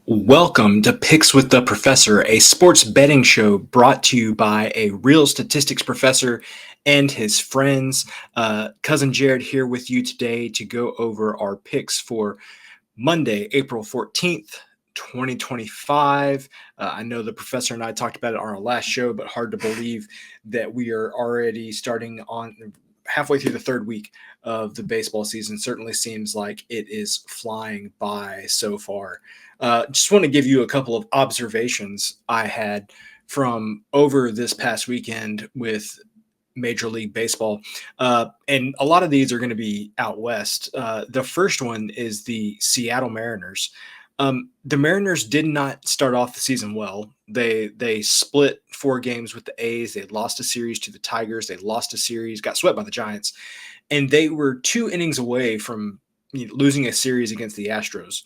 Welcome to Picks with the Professor, a sports betting show brought to you by a real statistics professor and his friends. Cousin Jared here with you today to go over our picks for Monday, April 14th, 2025. I know the professor and I talked about it on our last show, but hard to believe that we are already starting on halfway through the third week of the baseball season. Certainly seems like it is flying by so far. Just want to give you a couple of observations I had from over this past weekend with Major League Baseball. And a lot of these are going to be out west. The first one is the Seattle Mariners. The Mariners did not start off the season well. They split 4 games with the A's. They lost a series to the Tigers. They lost a series, got swept by the Giants, and they were 2 innings away from losing a series against the Astros.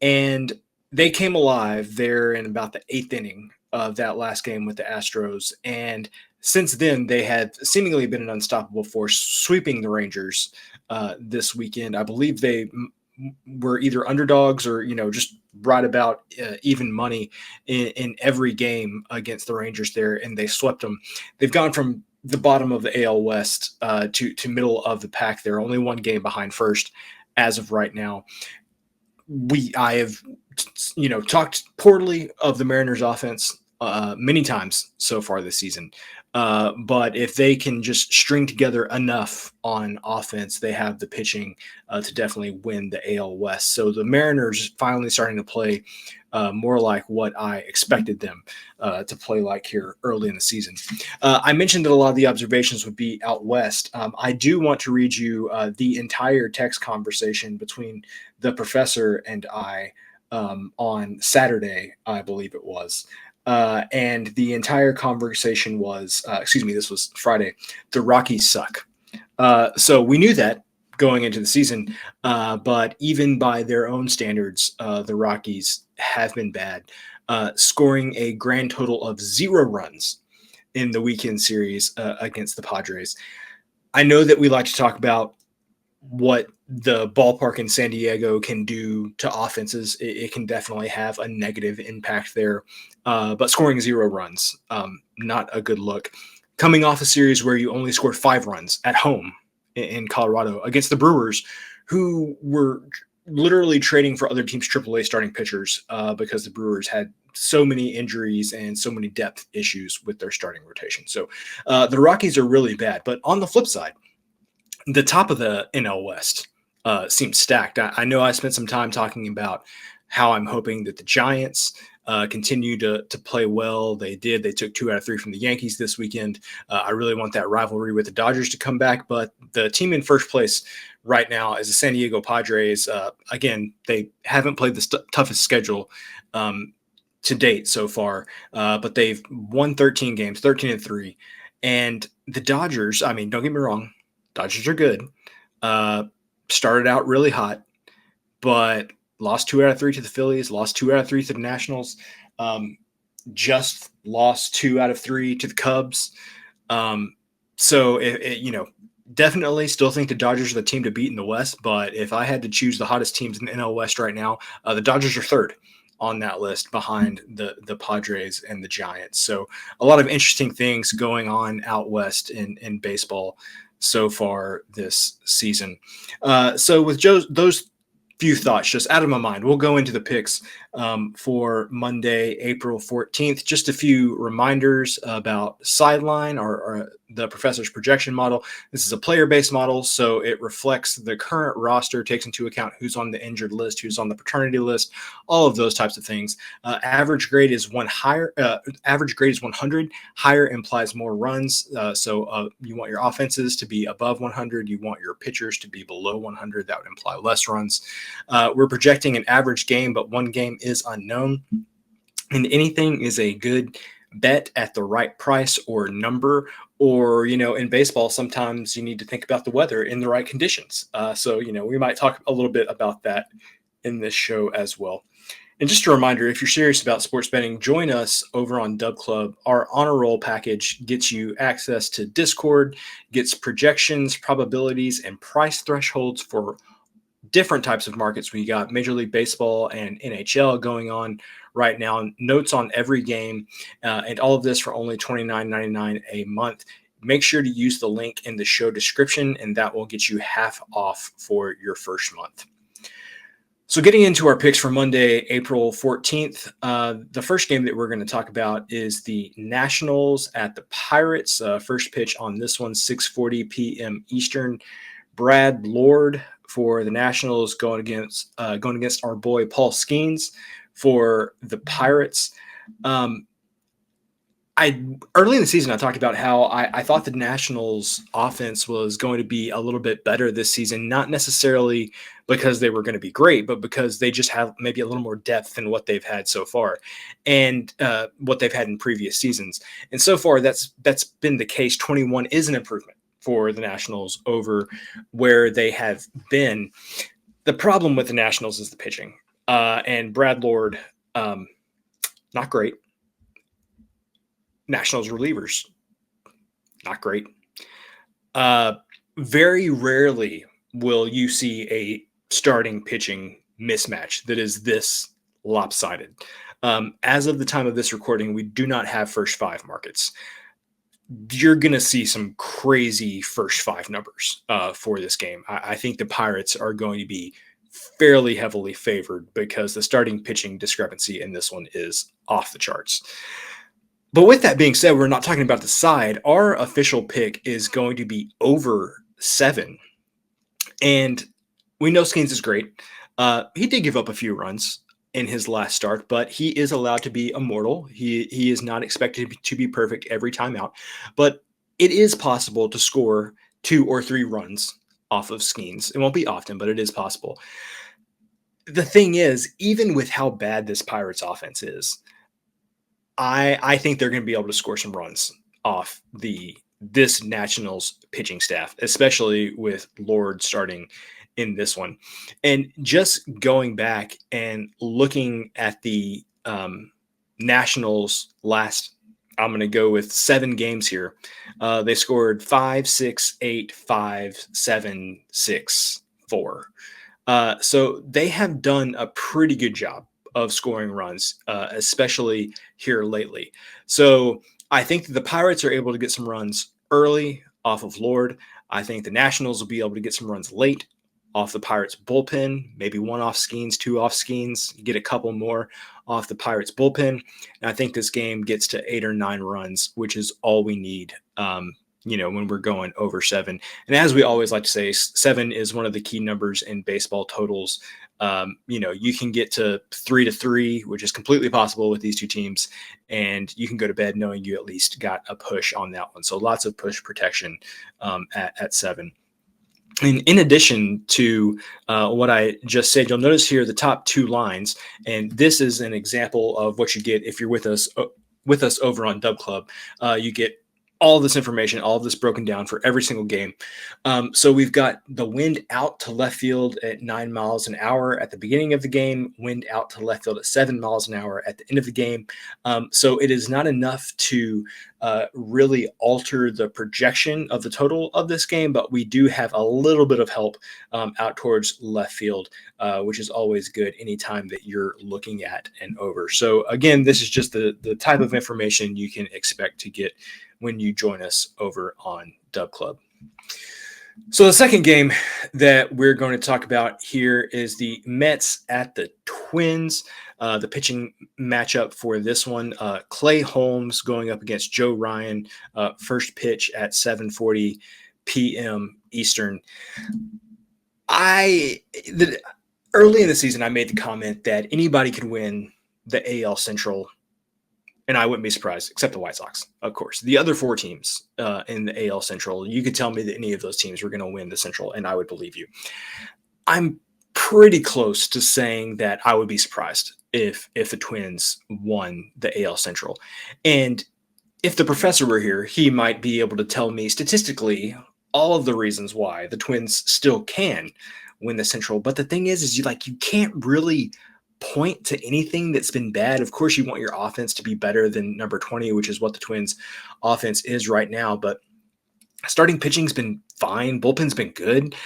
And they came alive there in about the 8th inning of that last game with the Astros. And since then, they had seemingly been an unstoppable force, sweeping the Rangers this weekend. I believe they were either underdogs or just right about even money in every game against the Rangers there, and they swept them. They've gone from the bottom of the AL West to middle of the pack. They're only 1 game behind first as of right now. I have talked poorly of the Mariners offense many times so far this season. But if they can just string together enough on offense, they have the pitching to definitely win the AL West. So the Mariners finally starting to play more like what I expected them to play like here early in the season. I mentioned that a lot of the observations would be out west. I do want to read you the entire text conversation between the professor and I on Saturday, I believe it was. And the entire conversation was, this was Friday, the Rockies suck. So we knew that going into the season, but even by their own standards, the Rockies have been bad, scoring a grand total of 0 runs in the weekend series against the Padres. I know that we like to talk about what the ballpark in San Diego can do to offenses. It can definitely have a negative impact there. But scoring 0 runs, not a good look. Coming off a series where you only scored 5 runs at home in Colorado against the Brewers, who were literally trading for other teams' AAA starting pitchers because the Brewers had so many injuries and so many depth issues with their starting rotation. So the Rockies are really bad. But on the flip side, the top of the NL West seems stacked. I know I spent some time talking about how I'm hoping that the Giants continue to play well. They did. They took 2 out of 3 from the Yankees this weekend. I really want that rivalry with the Dodgers to come back. But the team in first place right now is the San Diego Padres. Again, they haven't played the toughest schedule to date so far, but they've won 13 games, 13-3. And the Dodgers, I mean, don't get me wrong, Dodgers are good. Started out really hot, but lost 2 out of 3 to the Phillies, lost 2 out of 3 to the Nationals, just lost 2 out of 3 to the Cubs. So, definitely still think the Dodgers are the team to beat in the West, but if I had to choose the hottest teams in the NL West right now, the Dodgers are third on that list behind the Padres and the Giants. So a lot of interesting things going on out west in baseball so far this season. So with those few thoughts just out of my mind, we'll go into the picks for Monday, April 14th. Just a few reminders about Sideline or the professor's projection model. This is a player-based model, so it reflects the current roster, takes into account who's on the injured list, who's on the paternity list, all of those types of things. Average grade is 100. Higher implies more runs. So you want your offenses to be above 100. You want your pitchers to be below 100. That would imply less runs. We're projecting an average game, but one game is unknown. And anything is a good bet at the right price or number. Or, in baseball, sometimes you need to think about the weather in the right conditions. So we might talk a little bit about that in this show as well. And just a reminder, if you're serious about sports betting, join us over on Dub Club. Our honor roll package gets you access to Discord, gets projections, probabilities, and price thresholds for different types of markets. We got Major League Baseball and NHL going on right now. Notes on every game, and all of this for only $29.99 a month. Make sure to use the link in the show description, and that will get you half off for your first month. So getting into our picks for Monday, April 14th, the first game that we're going to talk about is the Nationals at the Pirates. First pitch on this one, 6:40 p.m. Eastern. Brad Lord for the Nationals going against our boy Paul Skeens for the Pirates. Early in the season, I talked about how I thought the Nationals offense was going to be a little bit better this season, not necessarily because they were going to be great, but because they just have maybe a little more depth than what they've had so far and what they've had in previous seasons. And so far, that's been the case. 21 is an improvement for the Nationals over where they have been. The problem with the Nationals is the pitching. And Brad Lord, not great. Nationals relievers, not great. Very rarely will you see a starting pitching mismatch that is this lopsided. As of the time of this recording, we do not have first five markets. You're going to see some crazy first five numbers for this game. I think the Pirates are going to be fairly heavily favored because the starting pitching discrepancy in this one is off the charts. But with that being said, we're not talking about the side. Our official pick is going to be over 7. And we know Skeens is great. He did give up a few runs in his last start, but he is allowed to be immortal. He is not expected to be perfect every time out. But it is possible to score 2 or 3 runs off of Skeens. It won't be often, but it is possible. The thing is, even with how bad this Pirates offense is, I think they're going to be able to score some runs off this Nationals pitching staff, especially with Lord starting in this one. And just going back and looking at the Nationals last, I'm going to go with 7 games here. They scored 5, 6, 8, 5, 7, 6, 4. So they have done a pretty good job of scoring runs, especially here lately. So I think that the Pirates are able to get some runs early off of Lord. I think the Nationals will be able to get some runs late off the Pirates bullpen, maybe 1 off Skeens, 2 off Skeens, get a couple more off the Pirates bullpen. And I think this game gets to 8 or 9 runs, which is all we need, when we're going over 7. And as we always like to say, 7 is one of the key numbers in baseball totals. You can get to 3-3, which is completely possible with these two teams, and you can go to bed knowing you at least got a push on that one. So lots of push protection at 7. And in addition to what I just said, you'll notice here the top 2 lines, and this is an example of what you get if you're with us over on Dub Club. You get all of this information, all of this broken down for every single game. So we've got the wind out to left field at 9 miles an hour at the beginning of the game, wind out to left field at 7 miles an hour at the end of the game. So it is not enough to really alter the projection of the total of this game, but we do have a little bit of help out towards left field, which is always good anytime that you're looking at an over. So again, this is just the type of information you can expect to get when you join us over on Dub Club. So the second game that we're going to talk about here is the Mets at the Twins. The pitching matchup for this one, Clay Holmes going up against Joe Ryan, first pitch at 7:40 p.m. Eastern. Early in the season, I made the comment that anybody could win the AL Central, and I wouldn't be surprised, except the White Sox, of course. The other 4 teams in the AL Central, you could tell me that any of those teams were going to win the Central, and I would believe you. I'm pretty close to saying that I would be surprised if the Twins won the AL Central. And if the professor were here, he might be able to tell me statistically all of the reasons why the Twins still can win the Central. But the thing is you can't really point to anything that's been bad. Of course, you want your offense to be better than number 20, which is what the Twins offense is right now. But starting pitching's been fine. Bullpen's been good.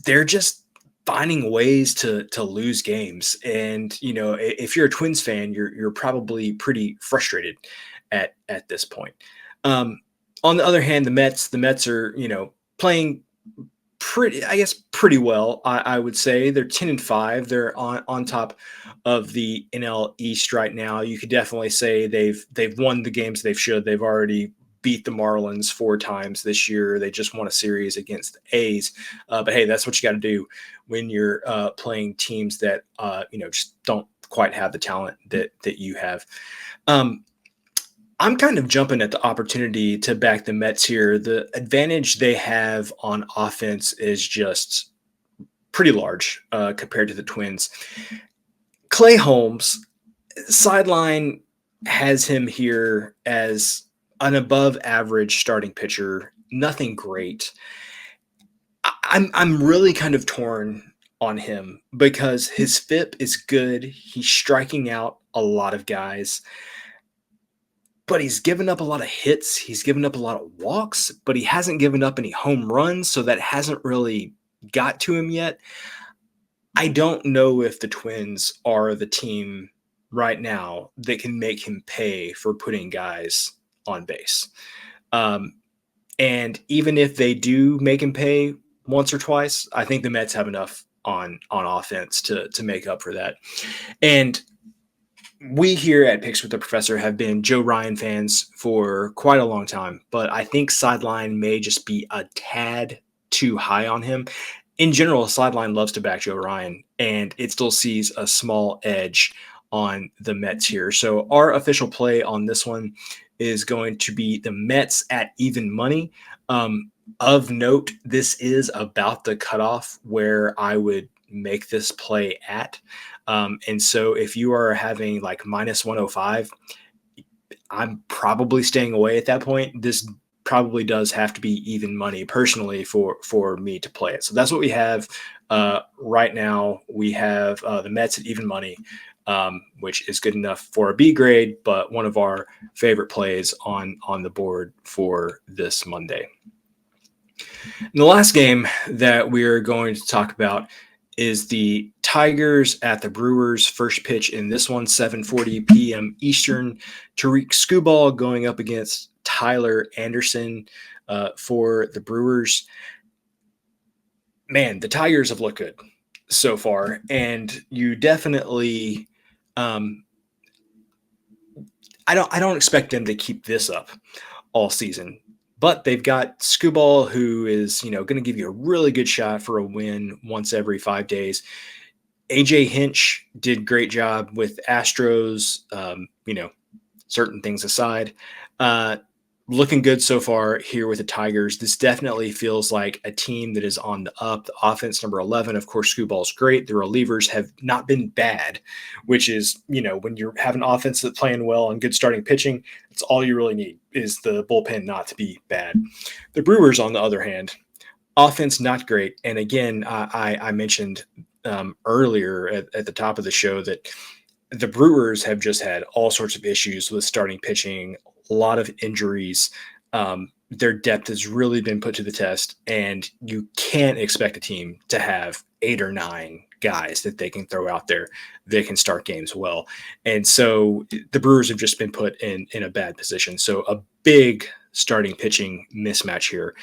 They're just finding ways to lose games. And if you're a Twins fan, you're probably pretty frustrated at this point. Um, on the other hand, the Mets are playing pretty, I guess, pretty well. I would say they're 10-5. They're on top of the NL East right now. You could definitely say they've won the games they've should. They've already beat the Marlins 4 times this year. They just won a series against the A's. But hey, that's what you got to do when you're playing teams that just don't quite have the talent that you have. Um, I'm kind of jumping at the opportunity to back the Mets here. The advantage they have on offense is just pretty large compared to the Twins. Clay Holmes, sideline has him here as an above average starting pitcher. Nothing great. I'm really kind of torn on him because his FIP is good. He's striking out a lot of guys, but he's given up a lot of hits. He's given up a lot of walks, but he hasn't given up any home runs, so that hasn't really got to him yet. I don't know if the Twins are the team right now that can make him pay for putting guys on base. Um, and even if they do make him pay once or twice, I think the Mets have enough on offense to make up for that. And we here at Picks with the Professor have been Joe Ryan fans for quite a long time, but I think Sideline may just be a tad too high on him. In general, Sideline loves to back Joe Ryan, and it still sees a small edge on the Mets here. So our official play on this one is going to be the Mets at even money. Of note, this is about the cutoff where I would make this play at. And so if you are having like minus 105, I'm probably staying away at that point. This probably does have to be even money personally for me to play it. So that's what we have right now. We have the Mets at even money, which is good enough for a B grade, but one of our favorite plays on the board for this Monday. And the last game that we're going to talk about is the Tigers at the Brewers. First pitch in this one, 7:40 p.m. Eastern. Tariq Skubal going up against Tyler Anderson for the Brewers. Man, the Tigers have looked good so far, and you definitely I don't expect them to keep this up all season. But they've got Skubal, who is, going to give you a really good shot for a win once every 5 days. AJ Hinch did great job with Astros, certain things aside. Looking good so far here with the Tigers. This definitely feels like a team that is on the up. The offense, number 11, of course, Skubal's great. The relievers have not been bad, which is, when you have an offense that's playing well and good starting pitching, it's all you really need is the bullpen not to be bad. The Brewers, on the other hand, offense not great. And again, I mentioned earlier at the top of the show that the Brewers have just had all sorts of issues with starting pitching, a lot of injuries. Their depth has really been put to the test, and you can't expect a team to have 8 or 9 guys that they can throw out there that can start games well. And so the Brewers have just been put in a bad position. So a big starting pitching mismatch here.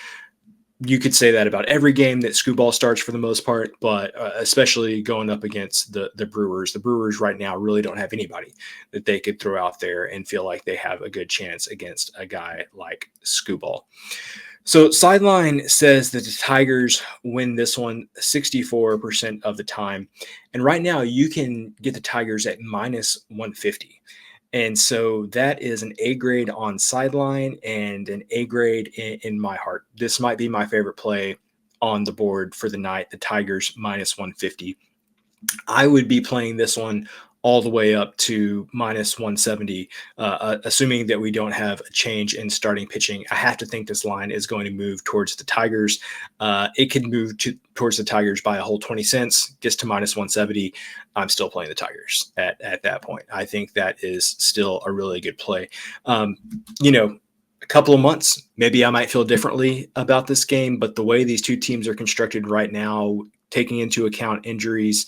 You could say that about every game that Skubal starts for the most part, but especially going up against the Brewers. The Brewers right now really don't have anybody that they could throw out there and feel like they have a good chance against a guy like Skubal. So Sideline says that the Tigers win this one 64% of the time. And right now you can get the Tigers at minus 150. And so that is an A grade on Sideline and an A grade in my heart. This might be my favorite play on the board for the night, the Tigers minus 150. I would be playing this one all the way up to minus 170, assuming that we don't have a change in starting pitching. I have to think this line is going to move towards the Tigers. It could move towards the Tigers by a whole 20 cents, gets to minus 170. I'm still playing the Tigers at that point. I think that is still a really good play. A couple of months, maybe I might feel differently about this game, but the way these two teams are constructed right now, taking into account injuries,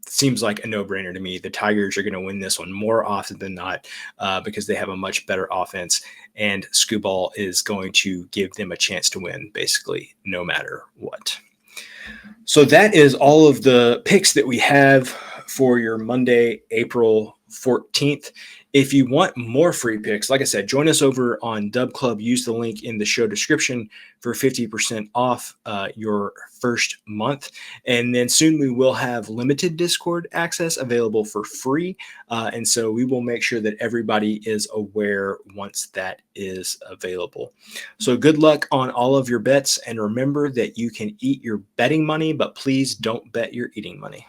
seems like a no-brainer to me. The Tigers are going to win this one more often than not because they have a much better offense, and Scooball is going to give them a chance to win basically no matter what. So that is all of the picks that we have for your Monday, April 14th. If you want more free picks, like I said, join us over on Dub Club. Use the link in the show description for 50% off your first month. And then soon we will have limited Discord access available for free. And so we will make sure that everybody is aware once that is available. So good luck on all of your bets. And remember that you can eat your betting money, but please don't bet your eating money.